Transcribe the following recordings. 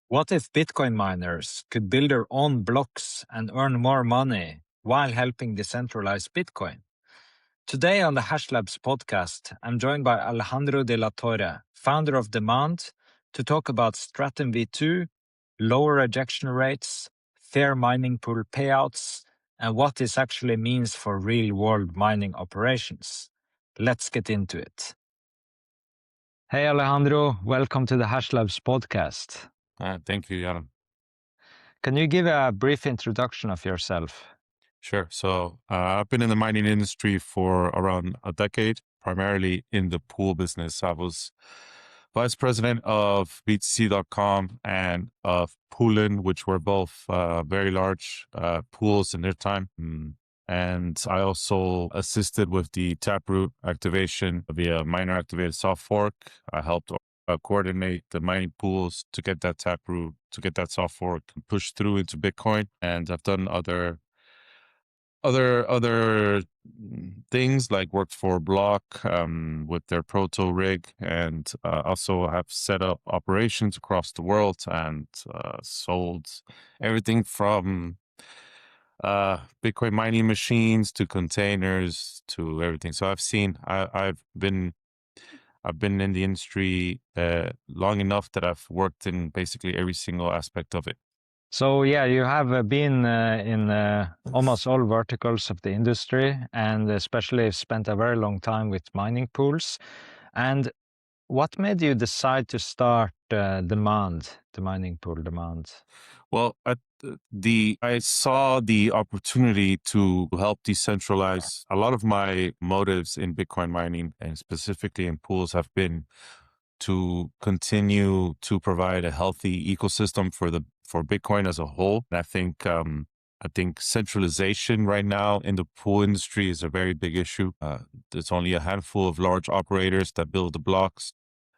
What if Bitcoin miners could build their own blocks and earn more money while helping decentralize Bitcoin? Today on the HashLabs podcast, I'm joined by Alejandro de la Torre, founder of Demand, to talk about Stratum V2, lower rejection rates, fair mining pool payouts, and what this actually means for real-world mining operations. Let's get into it. Hey Alejandro, welcome to the HashLabs podcast. Thank you, Jan. Can you give a brief introduction of yourself? Sure. So I've been in the mining industry for around a decade, primarily in the pool business. I was vice president of BTC.com and of Poolin, which were both very large pools in their time. And I also assisted with the Taproot activation via miner activated soft fork. I helped coordinate the mining pools to get that Taproot, to get that soft fork pushed through into Bitcoin. And I've done other things, like worked for Block with their proto rig, and also have set up operations across the world and sold everything from Bitcoin mining machines to containers to everything. So I've been in the industry long enough that I've worked in basically every single aspect of it. So yeah, you have been in almost all verticals of the industry, and especially spent a very long time with mining pools. And what made you decide to start Demand, the mining pool Demand? Well, I saw the opportunity to help decentralize. A lot of my motives in Bitcoin mining, and specifically in pools, have been to continue to provide a healthy ecosystem for Bitcoin as a whole. And I think centralization right now in the pool industry is a very big issue. There's only a handful of large operators that build the blocks.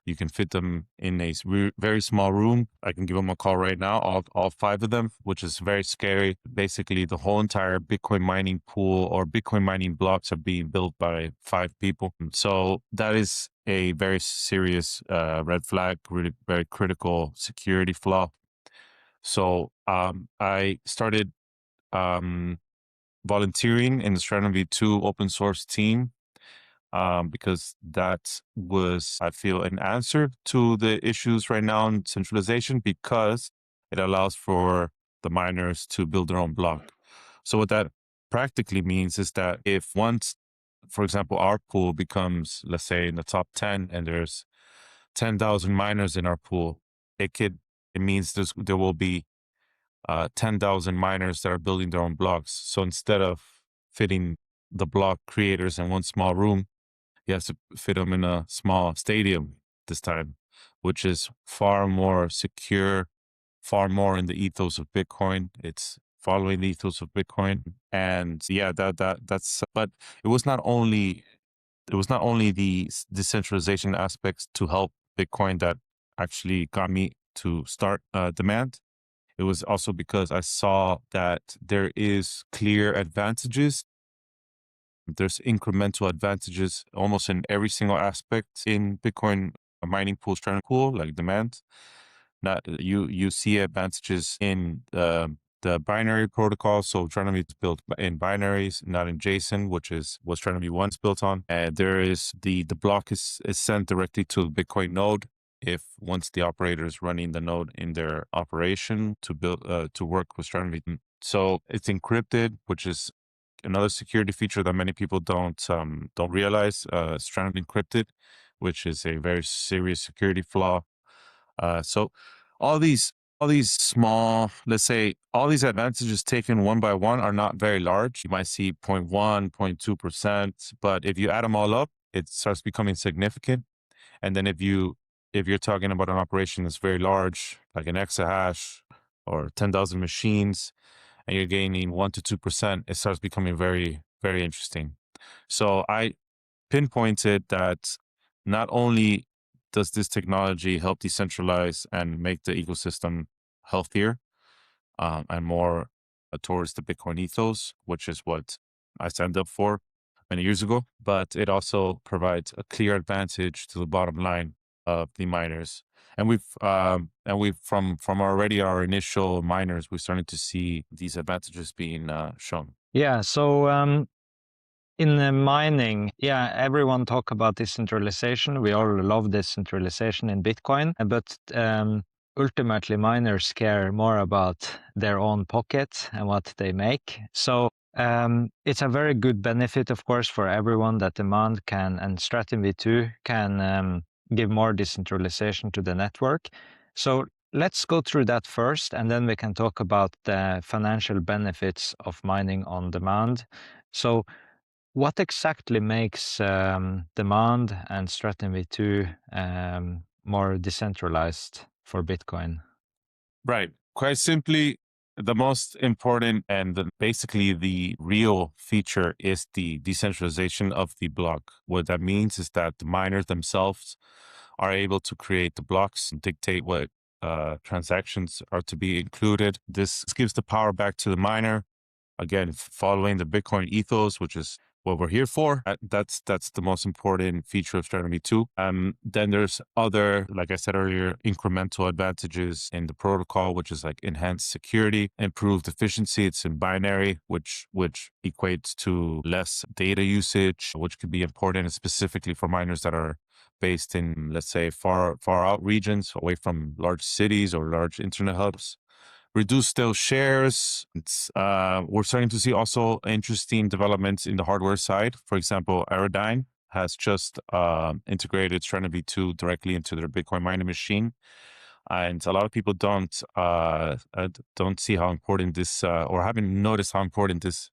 You can fit them in a very small room. I can give them a call right now, all five of them, which is very scary. Basically, the whole entire Bitcoin mining pool or Bitcoin mining blocks are being built by 5 people. So that is a very serious red flag, really very critical security flaw. So I started volunteering in the Stratum V2 open source team. Because that was, I feel, an answer to the issues right now in centralization, because it allows for the miners to build their own block. So what that practically means is that if once, for example, our pool becomes, let's say, in the top 10 and there's 10,000 miners in our pool, it means there will be 10,000 miners that are building their own blocks. So instead of fitting the block creators in one small room, he has to fit them in a small stadium this time, which is far more secure, far more in the ethos of Bitcoin. It's following the ethos of Bitcoin. And yeah, that's, but it was not only the decentralization aspects to help Bitcoin that actually got me to start Demand. It was also because I saw that there is clear advantages. There's incremental advantages almost in every single aspect in Bitcoin mining pool, Stratum pool, like Demand. Not you see advantages in the binary protocol. So Stratum is built in binaries, not in JSON, which is what Stratum V1 is built on. And there is the block is sent directly to the Bitcoin node if once the operator is running the node in their operation to build to work with Stratum V2. So it's encrypted, which is another security feature that many people don't realize. Stratum encrypted, which is a very serious security flaw. So all these small, let's say, all these advantages taken one by one are not very large. You might see 0.1, 0.2%, but if you add them all up, it starts becoming significant. And then if you're talking about an operation that's very large, like an exahash or 10,000 machines, and you're gaining 1 to 2%, it starts becoming very, very interesting. So I pinpointed that not only does this technology help decentralize and make the ecosystem healthier and more towards the Bitcoin ethos, which is what I signed up for many years ago, but it also provides a clear advantage to the bottom line of the miners. And we've from already our initial miners, we're starting to see these advantages being shown. Yeah. So in the mining, yeah, everyone talk about decentralization. We all love decentralization in Bitcoin, but ultimately miners care more about their own pocket and what they make. So it's a very good benefit, of course, for everyone that Demand can and Stratum V2 can give more decentralization to the network. So let's go through that first, and then we can talk about the financial benefits of mining on demand. So what exactly makes Demand and Stratum V2 more decentralized for Bitcoin? Right. Quite simply, the most important and basically the real feature is the decentralization of the block. What that means is that the miners themselves are able to create the blocks and dictate what transactions are to be included. This gives the power back to the miner. Again, following the Bitcoin ethos, which is what we're here for. That's the most important feature of Stratum V2. Then there's other, like I said earlier, incremental advantages in the protocol, which is like enhanced security, improved efficiency. It's in binary, which equates to less data usage, which could be important specifically for miners that are based in, let's say, far out regions away from large cities or large internet hubs. Reduce those shares. We're starting to see also interesting developments in the hardware side. For example, Aerodyne has just integrated Stratum V2 directly into their Bitcoin mining machine, and a lot of people don't see how important this or haven't noticed how important this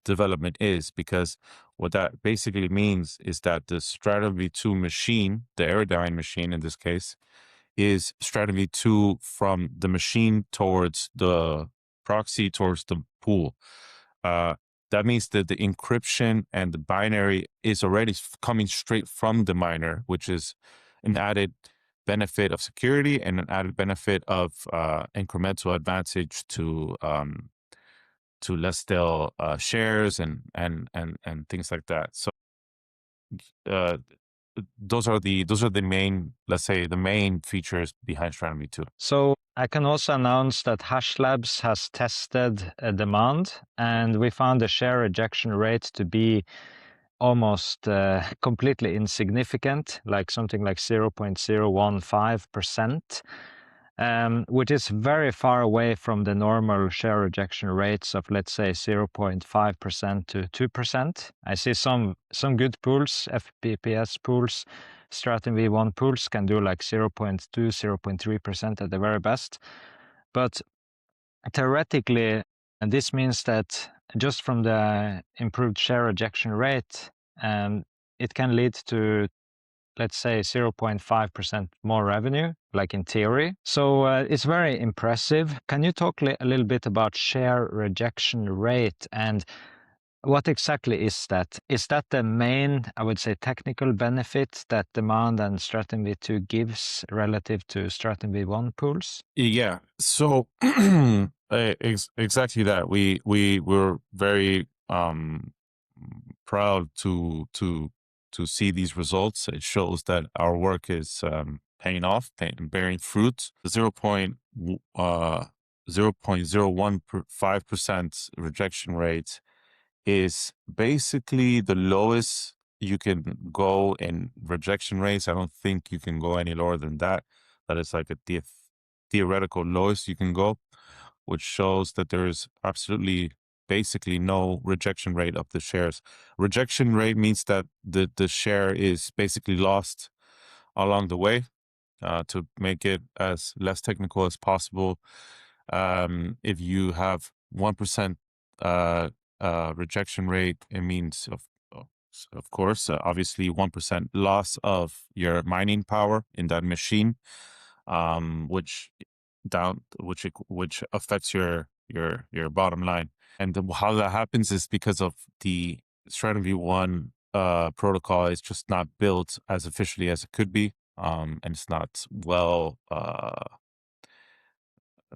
development is, because what that basically means is that the Stratum V2 machine, the Aerodyne machine in this case, is Stratum V2 from the machine towards the proxy towards the pool. That means that the encryption and the binary is already coming straight from the miner, which is an added benefit of security and an added benefit of incremental advantage to less stale shares and things like that. So uh, those are the main, let's say, the main features behind Stratum V2. So I can also announce that HashLabs has tested a Demand, and we found the share rejection rate to be almost completely insignificant, like something like 0.015%. Which is very far away from the normal share rejection rates of, let's say, 0.5% to 2%. I see some good pools, FPPS pools, Stratum V1 pools can do like 0.2, 0.3% at the very best. But theoretically, and this means that just from the improved share rejection rate, it can lead to, let's say, 0.5% more revenue, like in theory. So it's very impressive. Can you talk a little bit about share rejection rate and what exactly is that? Is that the main, I would say, technical benefit that Demand and Stratum V2 gives relative to Stratum V1 pools? Yeah. So exactly that. We were very proud to see these results. It shows that our work is paying off, bearing fruit. 0.015% rejection rate is basically the lowest you can go in rejection rates. I don't think you can go any lower than that. That is like a theoretical lowest you can go, which shows that there is absolutely basically no rejection rate of the shares. Rejection rate means that the share is basically lost along the way. To make it as less technical as possible, if you have 1% rejection rate, it means of course, obviously 1% loss of your mining power in that machine, which affects your bottom line. And how that happens is because of the Stratum V1 protocol is just not built as efficiently as it could be, and it's not well,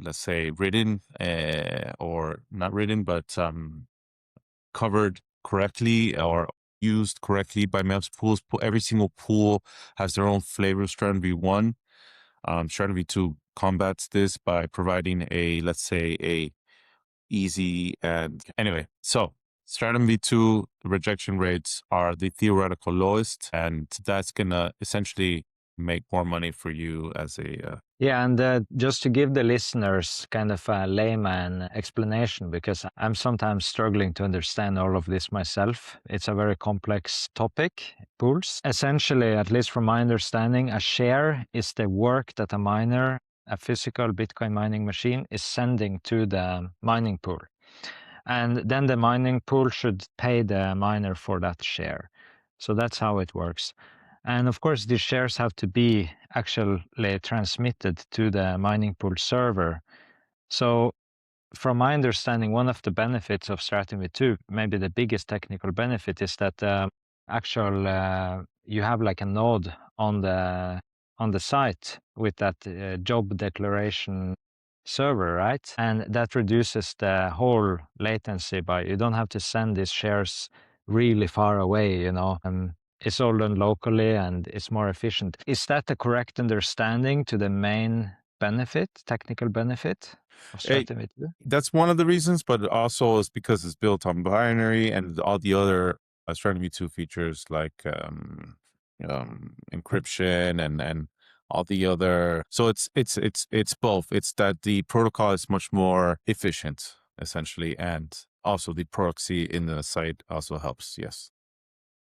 let's say, written or not written, but covered correctly or used correctly by most pools. Every single pool has their own flavor of Stratum V1. Stratum V2 combats this by providing let's say, a easy and anyway. So Stratum V2 rejection rates are the theoretical lowest, and that's gonna essentially make more money for you as a Yeah, and just to give the listeners kind of a layman explanation, because I'm sometimes struggling to understand all of this myself. It's a very complex topic, pools. Essentially, at least from my understanding, a share is the work that a physical Bitcoin mining machine, is sending to the mining pool. And then the mining pool should pay the miner for that share. So that's how it works. And of course, these shares have to be actually transmitted to the mining pool server. So from my understanding, one of the benefits of Stratum V2, maybe the biggest technical benefit, is that you have like a node on the site with that job declaration server, right? And that reduces the whole latency by you don't have to send these shares really far away, it's all done locally and it's more efficient. Is that the correct understanding to the main benefit, technical benefit of Stratum V2? That's one of the reasons, but also it's because it's built on binary and all the other Stratum V2 features like encryption and all the other. So it's both. It's that the protocol is much more efficient essentially, and also the proxy in the site also helps. Yes.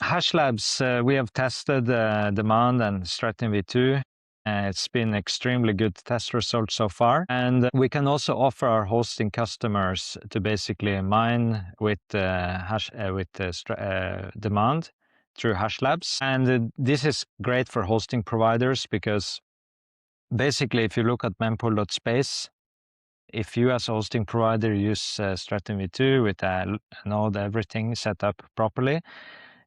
HashLabs, we have tested Demand and Stratum V2. It's been extremely good test results so far. And we can also offer our hosting customers to basically mine with Demand through HashLabs. And this is great for hosting providers because basically, if you look at mempool.space, if you as a hosting provider use Stratum V2 with a node, everything set up properly,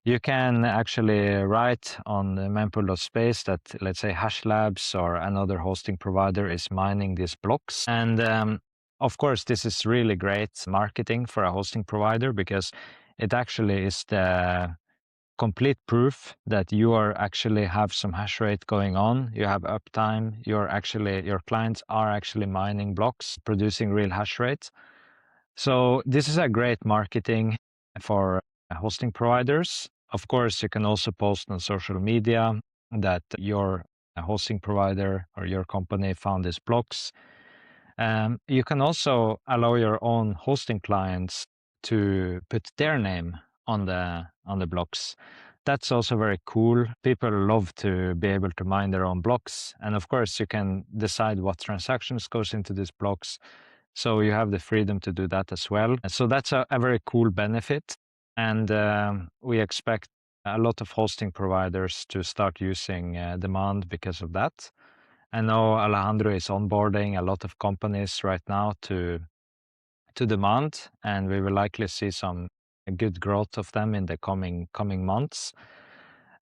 you can actually write on the mempool.space that, let's say, HashLabs or another hosting provider is mining these blocks. And of course, this is really great marketing for a hosting provider because it actually is the complete proof that you are actually have some hash rate going on. You have uptime. Your clients are actually mining blocks, producing real hash rate. So this is a great marketing for hosting providers. Of course, you can also post on social media that your hosting provider or your company found these blocks. You can also allow your own hosting clients to put their name on the blocks. That's also very cool. People love to be able to mine their own blocks. And of course, you can decide what transactions goes into these blocks. So you have the freedom to do that as well. So that's a very cool benefit. And we expect a lot of hosting providers to start using Demand because of that. I know Alejandro is onboarding a lot of companies right now to Demand, and we will likely see some good growth of them in the coming months.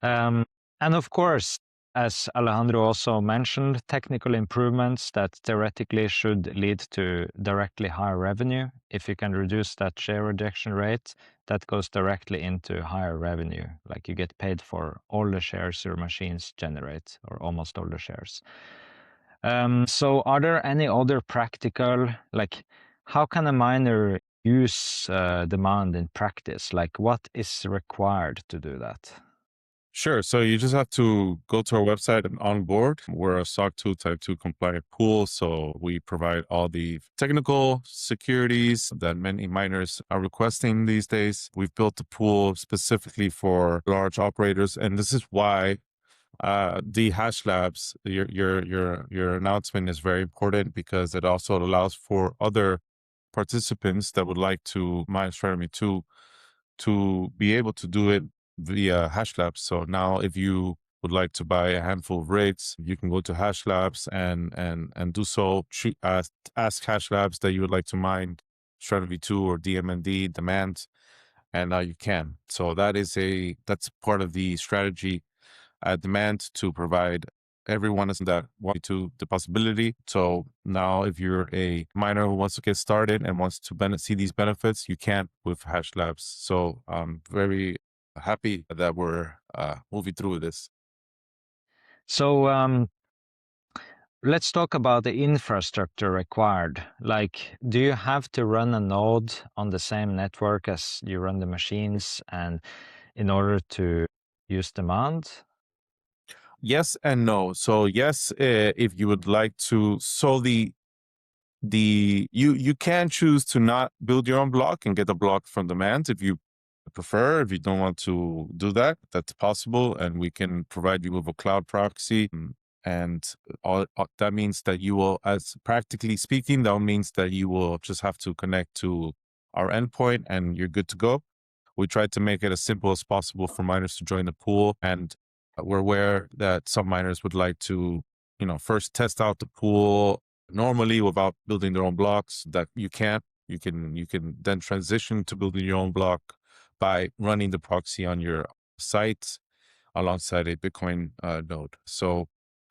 And of course, as Alejandro also mentioned, technical improvements that theoretically should lead to directly higher revenue. If you can reduce that share rejection rate, that goes directly into higher revenue. Like you get paid for all the shares your machines generate, or almost all the shares. So are there any other practical, like how can a miner use Demand in practice? Like what is required to do that? Sure. So you just have to go to our website and onboard. We're a SOC 2 Type 2 compliant pool. So we provide all the technical securities that many miners are requesting these days. We've built the pool specifically for large operators. And this is why the hash labs, your announcement is very important because it also allows for other participants that would like to mine Stratum V2 to be able to do it via HashLabs. So now if you would like to buy a handful of rigs, you can go to HashLabs and do so. Ask HashLabs that you would like to mine Stratum V2 or DMND demand, and now you can. So that's part of the strategy at Demand to provide everyone that want to the possibility. So now if you're a miner who wants to get started and wants to see these benefits, you can with Hash Labs. So I'm very happy that we're moving through this. So Let's talk about the infrastructure required. Like, do you have to run a node on the same network as you run the machines and in order to use demand? Yes and no. So yes, if you would like to, so you can choose to not build your own block and get a block from demand if you prefer. If you don't want to do that, that's possible, and we can provide you with a cloud proxy. And that means that you will, as practically speaking, that means that you will just have to connect to our endpoint and you're good to go. We tried to make it as simple as possible for miners to join the pool, and we're aware that some miners would like to, first test out the pool normally without building their own blocks. That you can't. You can then transition to building your own block by running the proxy on your site alongside a Bitcoin node. So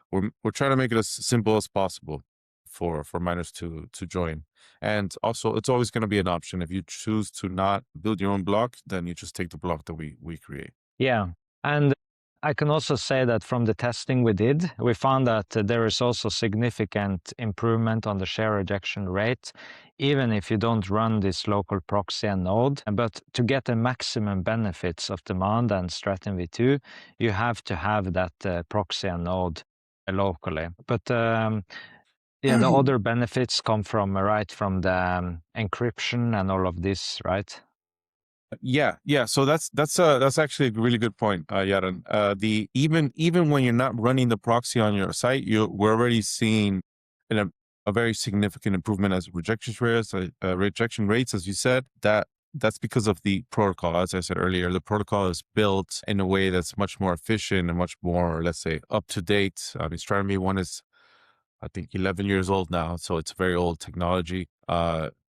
we're trying to make it as simple as possible for miners to join. And also, it's always going to be an option. If you choose to not build your own block, then you just take the block that we create. Yeah. And I can also say that from the testing we did, we found that there is also significant improvement on the share rejection rate, even if you don't run this local proxy and node. But to get the maximum benefits of Demand and Stratum V2, you have to have that proxy and node locally. But yeah, the other benefits come from the encryption and all of this, right? Yeah. So that's actually a really good point, Yaron. The even when you're not running the proxy on your site, we're already seeing a very significant improvement as rejection rates, as you said. That's because of the protocol. As I said earlier, the protocol is built in a way that's much more efficient and much more, let's say, up to date. I mean, Stratum V1 is, I think, 11 years old now, so it's very old technology.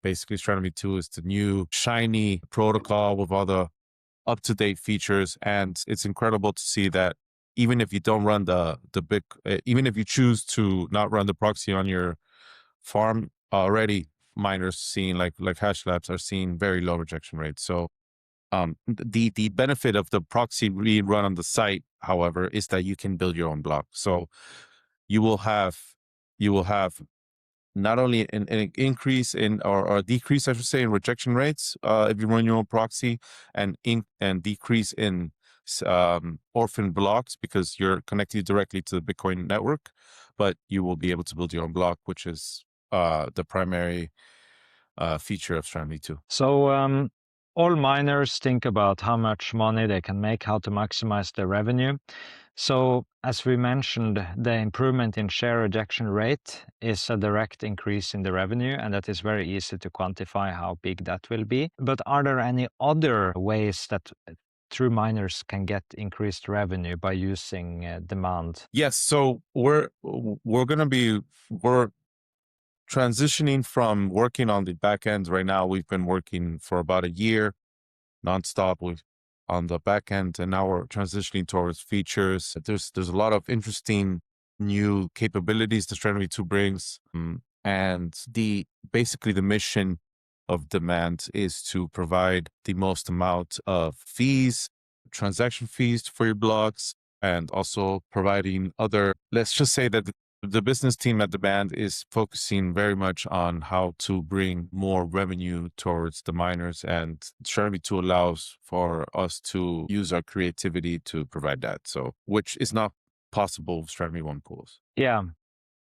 Basically, Stratum V2 is the new shiny protocol with all the up-to-date features, and it's incredible to see that even if you don't run even if you choose to not run the proxy on your farm, already miners seeing like hash labs are seeing very low rejection rates. So the benefit of the proxy being run on the site, however, is that you can build your own block. So you will have not only an increase in or a decrease, I should say, in rejection rates if you run your own proxy, and decrease in orphan blocks because you're connected directly to the Bitcoin network, but you will be able to build your own block, which is the primary feature of Stratum V2. So all miners think about how much money they can make, how to maximize their revenue. So as we mentioned, the improvement in share rejection rate is a direct increase in the revenue, and that is very easy to quantify how big that will be. But are there any other ways that true miners can get increased revenue by using demand? Yes, so we're transitioning from working on the back end right now. We've been working for about a year nonstop on the back end, and now we're transitioning towards features. There's a lot of interesting new capabilities that Stratum V2 brings, and basically the mission of Demand is to provide the most amount of transaction fees for your blocks, and also providing other. Let's just say that the business team at Demand is focusing very much on how to bring more revenue towards the miners, and Stratum V2 allows for us to use our creativity to provide that. So, which is not possible with Stratum V1 pools. Yeah.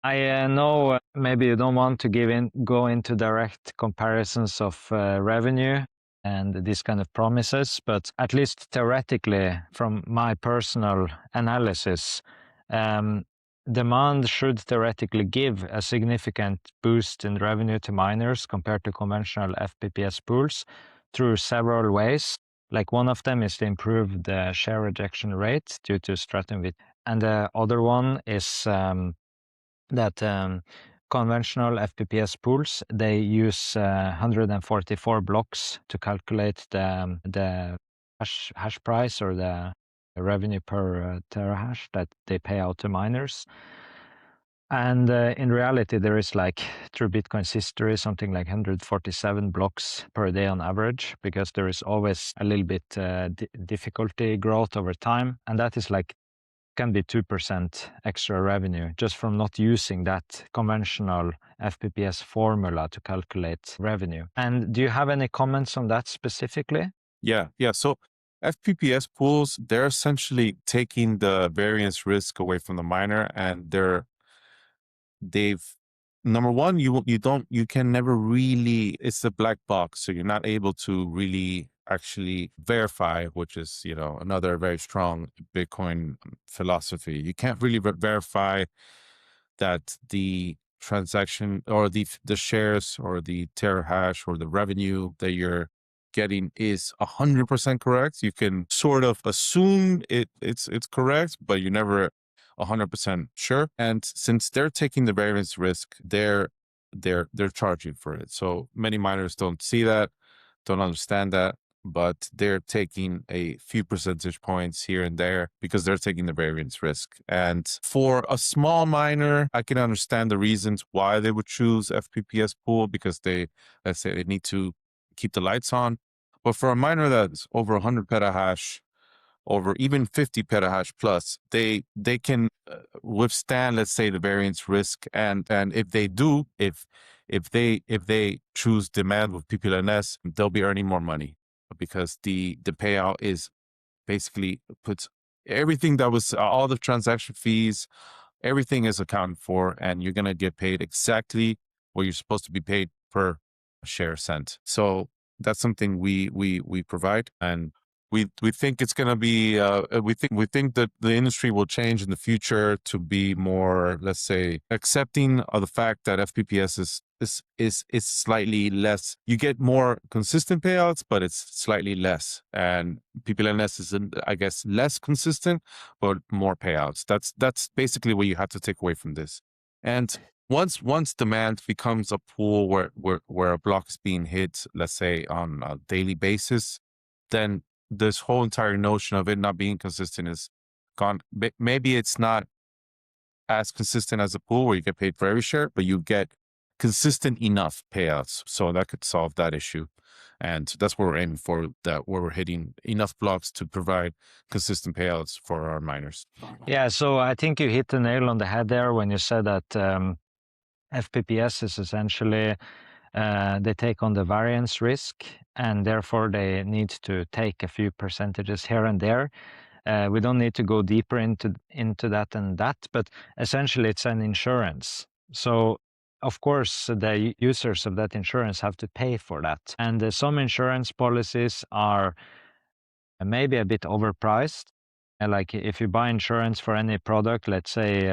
I know maybe you don't want to go into direct comparisons of revenue and these kind of promises, but at least theoretically, from my personal analysis, demand should theoretically give a significant boost in revenue to miners compared to conventional FPPS pools through several ways. Like one of them is to improve the share rejection rate due to Stratum V2. And the other one is that conventional FPPS pools, they use 144 blocks to calculate the hash price or the revenue per terahash that they pay out to miners. And in reality, there is like, through Bitcoin's history, something like 147 blocks per day on average, because there is always a little bit difficulty growth over time. And that is like can be 2% extra revenue just from not using that conventional FPPS formula to calculate revenue. And do you have any comments on that specifically? Yeah. So FPPS pools, they're essentially taking the variance risk away from the miner, and they've number one, you can never really, it's a black box, so you're not able to really actually verify, which is another very strong Bitcoin philosophy. You can't really verify that the transaction or the shares or the terahash or the revenue that you're getting is 100% correct. You can sort of assume it's correct, but you're never 100% sure. And since they're taking the variance risk, they're charging for it. So many miners don't see that, don't understand that, but they're taking a few percentage points here and there because they're taking the variance risk. And for a small miner, I can understand the reasons why they would choose FPPS pool, because let's say they need to keep the lights on. But for a miner that's over 100 petahash, over even 50 petahash plus, they can withstand, let's say, the variance risk. And if they do, if they choose demand with PPLNS, they'll be earning more money, because the payout is basically puts everything that was all the transaction fees, everything is accounted for, and you're going to get paid exactly what you're supposed to be paid per share sent. So that's something we provide, and we think it's going to be we think that the industry will change in the future to be more, let's say, accepting of the fact that FPPS is slightly less. You get more consistent payouts, but it's slightly less, and PPLNS is, I guess, less consistent but more payouts. That's basically what you have to take away from this. And once demand becomes a pool where a block is being hit, let's say on a daily basis, then this whole entire notion of it not being consistent is gone. Maybe it's not as consistent as a pool where you get paid for every share, but you get consistent enough payouts. So that could solve that issue. And that's what we're aiming for, that where we're hitting enough blocks to provide consistent payouts for our miners. Yeah, so I think you hit the nail on the head there when you said that FPPS is essentially they take on the variance risk, and therefore they need to take a few percentages here and there. We don't need to go deeper into that and that, but essentially it's an insurance. So of course the users of that insurance have to pay for that. And some insurance policies are maybe a bit overpriced. Like if you buy insurance for any product, let's say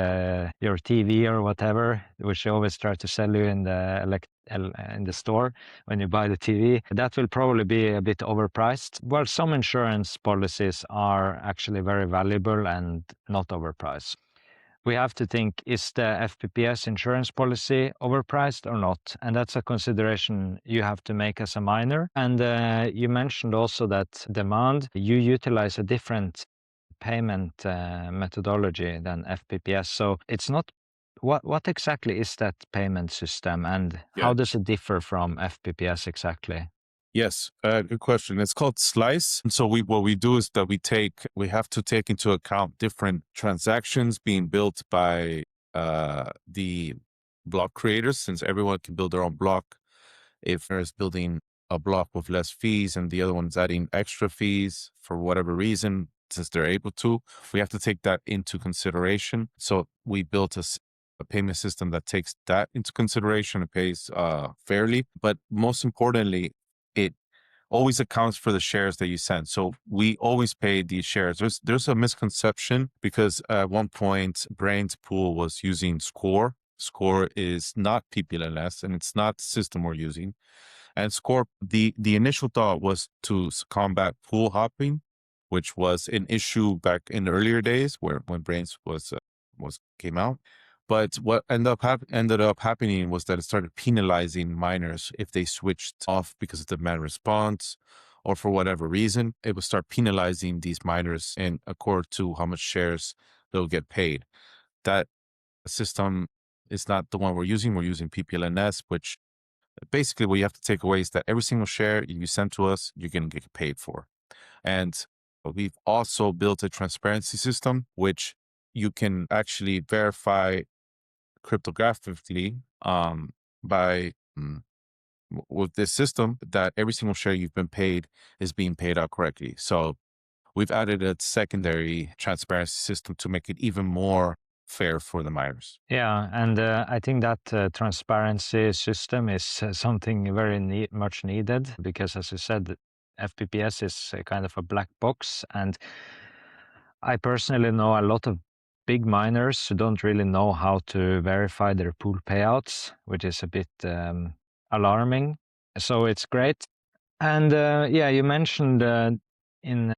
your TV or whatever, which they always try to sell you in the store when you buy the TV, that will probably be a bit overpriced. Well, some insurance policies are actually very valuable and not overpriced. We have to think, is the FPPS insurance policy overpriced or not? And that's a consideration you have to make as a miner. And you mentioned also that demand, you utilize a different payment methodology than FPPS. So it's not, what exactly is that payment system, and how does it differ from FPPS exactly? Yes, good question. It's called Slice. And so what we do is that we have to take into account different transactions being built by the block creators, since everyone can build their own block. If there is building a block with less fees and the other one's adding extra fees for whatever reason, since they're able to, we have to take that into consideration. So we built a payment system that takes that into consideration and pays fairly. But most importantly, it always accounts for the shares that you send. So we always pay these shares. There's a misconception, because at one point Brain's pool was using Score. Score is not PPLNS, and it's not the system we're using. And Score, the initial thought was to combat pool hopping, which was an issue back in the earlier days when Brains came out. But what ended up happening was that it started penalizing miners if they switched off because of demand response, or for whatever reason. It would start penalizing these miners in accord to how much shares they'll get paid. That system is not the one we're using. We're using PPLNS, which basically what you have to take away is that every single share you send to us, you're going to get paid for. And we've also built a transparency system, which you can actually verify cryptographically by with this system that every single share you've been paid is being paid out correctly. So we've added a secondary transparency system to make it even more fair for the miners. Yeah, and I think that transparency system is something very much needed because, as you said, FPPS is a kind of a black box. And I personally know a lot of big miners who don't really know how to verify their pool payouts, which is a bit alarming. So it's great. And yeah, you mentioned in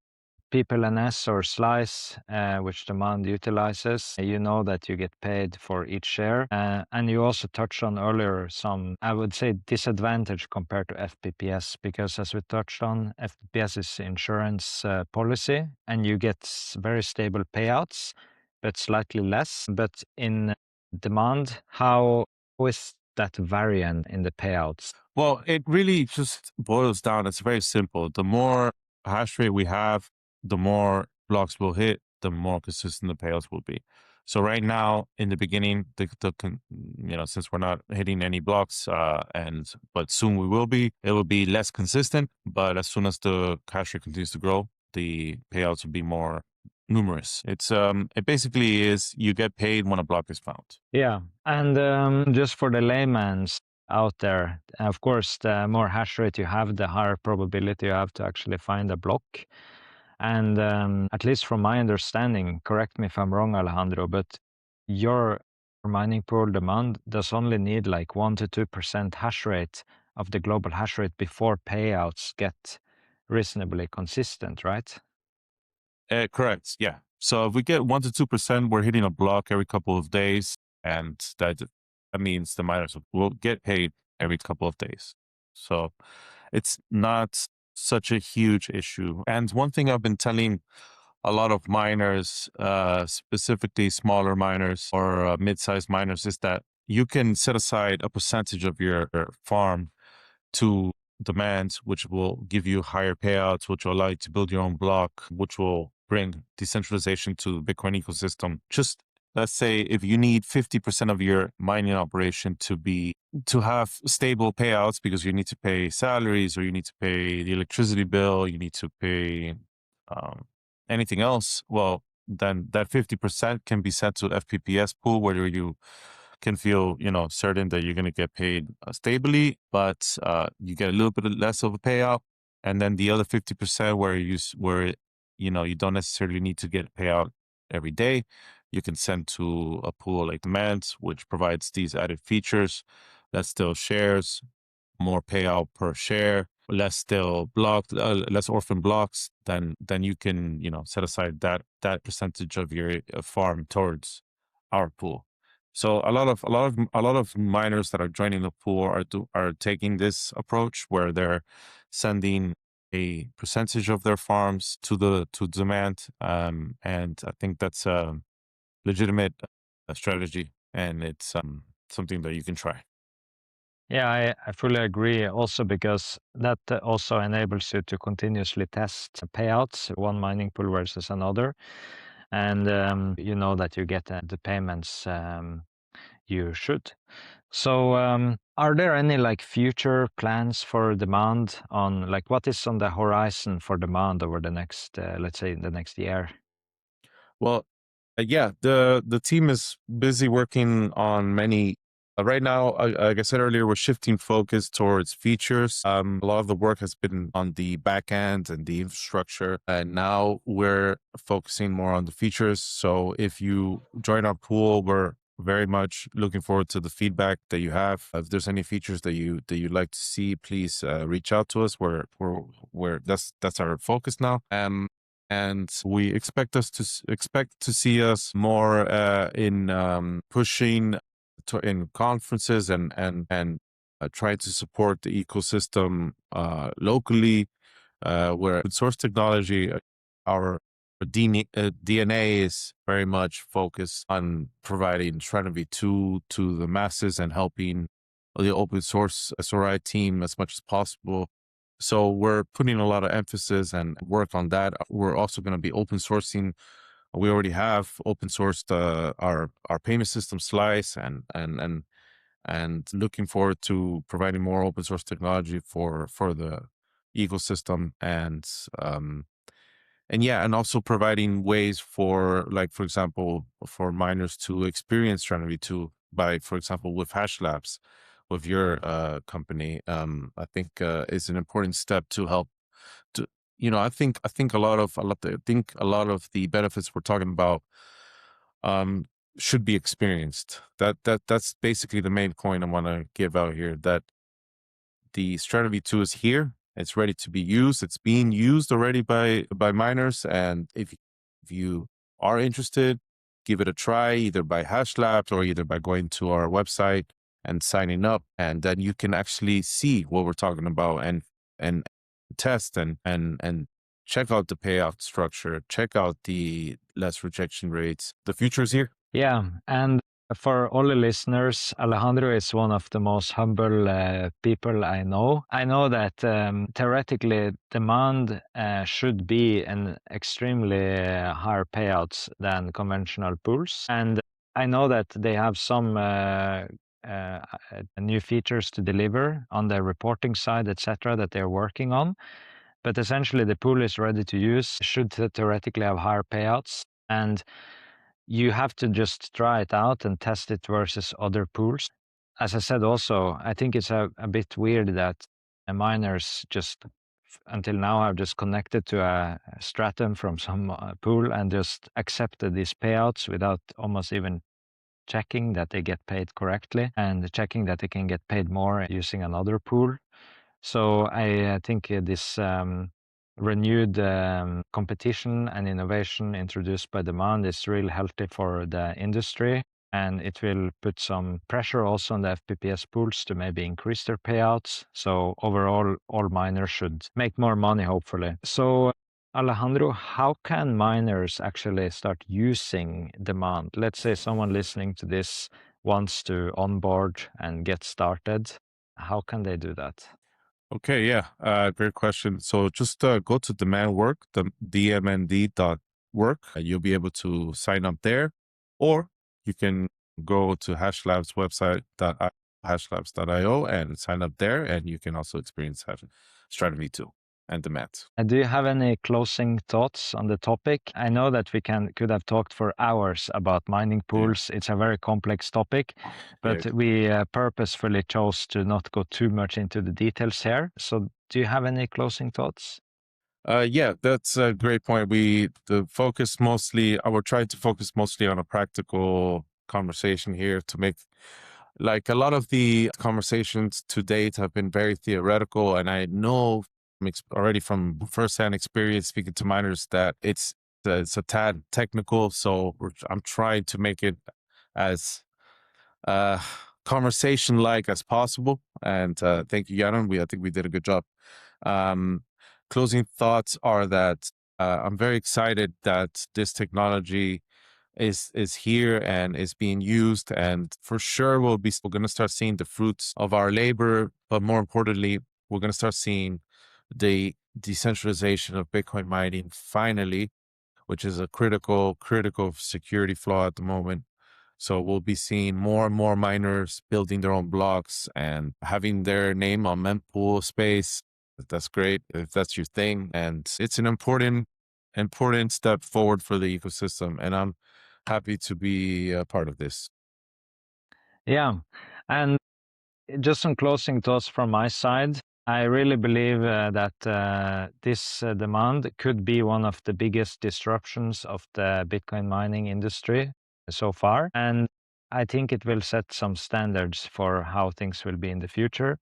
PeopleNS or Slice, which Demand utilizes, you know that you get paid for each share. And you also touched on earlier some, I would say, disadvantage compared to FPPS, because as we touched on, FPPS is insurance policy, and you get very stable payouts, but slightly less. But in Demand, how is that variant in the payouts? Well, it really just boils down. It's very simple. The more hash rate we have, the more blocks we'll hit, the more consistent the payouts will be. So right now, in the beginning, since we're not hitting any blocks, but soon we will be, it will be less consistent. But as soon as the hash rate continues to grow, the payouts will be more numerous. It basically is you get paid when a block is found. Yeah, and just for the layman's out there, of course, the more hash rate you have, the higher probability you have to actually find a block. And at least from my understanding, correct me if I'm wrong, Alejandro, but your mining pool Demand does only need like 1 to 2% hash rate of the global hash rate before payouts get reasonably consistent, right? Correct. Yeah. So if we get 1 to 2%, we're hitting a block every couple of days, and that means the miners will get paid every couple of days. So it's not such a huge issue. And one thing I've been telling a lot of miners, specifically smaller miners or mid-sized miners, is that you can set aside a percentage of your farm to Demand, which will give you higher payouts, which will allow you to build your own block, which will bring decentralization to the Bitcoin ecosystem. Just let's say if you need 50% of your mining operation to have stable payouts because you need to pay salaries or you need to pay the electricity bill, you need to pay anything else, well, then that 50% can be sent to FPPS pool where you can feel, certain that you're going to get paid stably, but you get a little bit less of a payout. And then the other 50% where you don't necessarily need to get payout every day, you can send to a pool like Demand, which provides these added features that still shares more payout per share, less less orphan blocks. Then you can set aside that percentage of your farm towards our pool. So a lot of miners that are joining the pool are taking this approach where they're sending a percentage of their farms to Demand, and I think that's a legitimate strategy, and it's something that you can try. Yeah, I fully agree. Also, because that also enables you to continuously test payouts, one mining pool versus another. And you know that you get the payments you should. So, are there any like future plans for Demand on like what is on the horizon for Demand over the next, let's say, the next year? Well, yeah, the team is busy working on many. Right now, like I said earlier, we're shifting focus towards features. A lot of the work has been on the back end and the infrastructure, and now we're focusing more on the features. So if you join our pool, we're very much looking forward to the feedback that you have. If there's any features that you'd like to see, please reach out to us. We're that's our focus now. And we expect to see us more in pushing in conferences and try to support the ecosystem locally, where open source technology, our DNA is very much focused on providing Stratum V2 to the masses and helping the open source SRI team as much as possible. So we're putting a lot of emphasis and work on that. We're also going to be open sourcing We already have open sourced our payment system Slice, and looking forward to providing more open source technology for the ecosystem, and yeah, and also providing ways for, like, for example, for miners to experience Stratum V2 by, for example, with Hash Labs, with your company. I think is an important step to help to, I think a lot of the benefits we're talking about um should be experienced. That's basically the main point I want to give out here, that the Stratum V2 is here. It's ready to be used. It's being used already by miners. And if you are interested, give it a try, either by Hash Labs or either by going to our website and signing up. And then you can actually see what we're talking about, and test and check out the payout structure, check out the less rejection rates. The future is here. Yeah, and for all the listeners, Alejandro is one of the most humble people I know. I know that theoretically demand should be an extremely higher payouts than conventional pools. And I know that they have some new features to deliver on the reporting side, etc., that they're working on. But essentially, the pool is ready to use, should theoretically have higher payouts. And you have to just try it out and test it versus other pools. As I said, also, I think it's a bit weird that miners just until now have just connected to a stratum from some pool and just accepted these payouts without almost even checking that they get paid correctly and checking that they can get paid more using another pool. So I think this renewed competition and innovation introduced by Demand is really healthy for the industry, and it will put some pressure also on the FPPS pools to maybe increase their payouts. So overall, all miners should make more money, hopefully. So Alejandro, how can miners actually start using Demand? Let's say someone listening to this wants to onboard and get started. How can they do that? Okay, yeah, great question. So just go to Demand Work, the DMND.work. You'll be able to sign up there, or you can go to HashLabs website, hashlabs.io, and sign up there, and you can also experience Stratum V2 and Demand. Do you have any closing thoughts on the topic? I know that we could have talked for hours about mining pools. It's a very complex topic, but we purposefully chose to not go too much into the details here. So do you have any closing thoughts? Yeah, that's a great point. We're trying to focus mostly on a practical conversation here to make, like, a lot of the conversations to date have been very theoretical, and I know already from firsthand experience speaking to miners that it's a tad technical. So I'm trying to make it as conversation-like as possible. And thank you, Yaron. I think we did a good job. Closing thoughts are that I'm very excited that this technology is here and is being used, and for sure we're going to start seeing the fruits of our labor. But more importantly, we're going to start seeing the decentralization of Bitcoin mining finally, which is a critical security flaw at the moment. So we'll be seeing more and more miners building their own blocks and having their name on mempool space. That's great if that's your thing, and it's an important step forward for the ecosystem, and I'm happy to be a part of this. Yeah, and just some closing thoughts from my side. I really believe that this demand could be one of the biggest disruptions of the Bitcoin mining industry so far. And I think it will set some standards for how things will be in the future.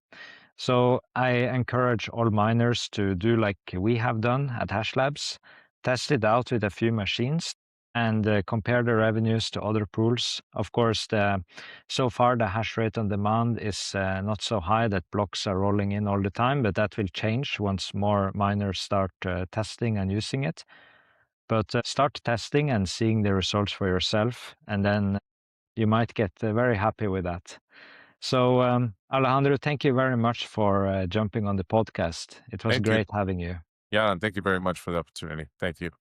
So I encourage all miners to do like we have done at Hash Labs, test it out with a few machines and compare the revenues to other pools. Of course, so far the hash rate on demand is not so high that blocks are rolling in all the time, but that will change once more miners start testing and using it. But start testing and seeing the results for yourself, and then you might get very happy with that. So, Alejandro, thank you very much for jumping on the podcast. It was great having you. Yeah, and thank you very much for the opportunity. Thank you.